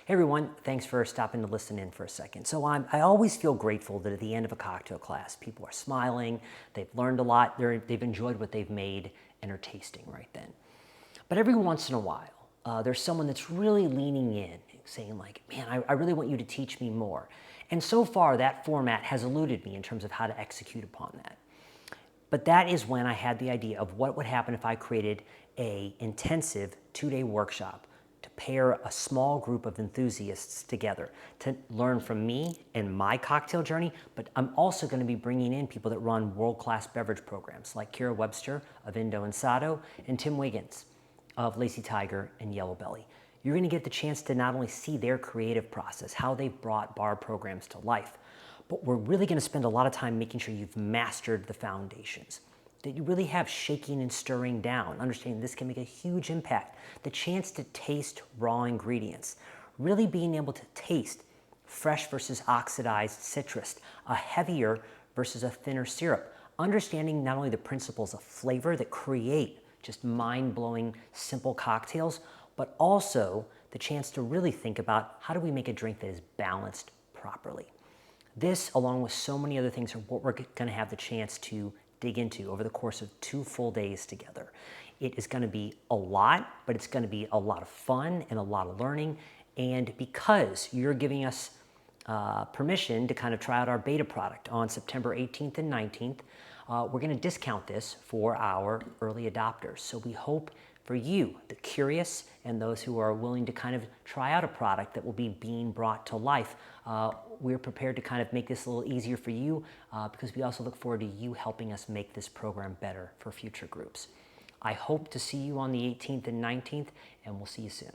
Hey everyone, thanks for stopping to listen in for a second. So I always feel grateful that at the end of a cocktail class, people are smiling, they've learned a lot, they've enjoyed what they've made, and are tasting right then. But every once in a while, there's someone that's really leaning in, saying like, man, I really want you to teach me more. And so far, that format has eluded me in terms of how to execute upon that. But that is when I had the idea of what would happen if I created an intensive 2-day workshop to pair a small group of enthusiasts together to learn from me and my cocktail journey, but I'm also going to be bringing in people that run world-class beverage programs like Kira Webster of Indo and Sado and Tim Wiggins of Lazy Tiger and Yellow Belly. You're going to get the chance to not only see their creative process, how they've brought bar programs to life, but we're really going to spend a lot of time making sure you've mastered the foundations, that you really have shaking and stirring down, understanding this can make a huge impact, the chance to taste raw ingredients, really being able to taste fresh versus oxidized citrus, a heavier versus a thinner syrup, understanding not only the principles of flavor that create just mind-blowing simple cocktails, but also the chance to really think about how do we make a drink that is balanced properly. This, along with so many other things, are what we're going to have the chance to dig into over the course of 2 full days together. It is going to be a lot, but it's going to be a lot of fun and a lot of learning. And because you're giving us permission to kind of try out our beta product on September 18th and 19th, we're going to discount this for our early adopters. So we hope for you, the curious and those who are willing to kind of try out a product that will be being brought to life, we're prepared to kind of make this a little easier for you because we also look forward to you helping us make this program better for future groups. I hope to see you on the 18th and 19th, and we'll see you soon.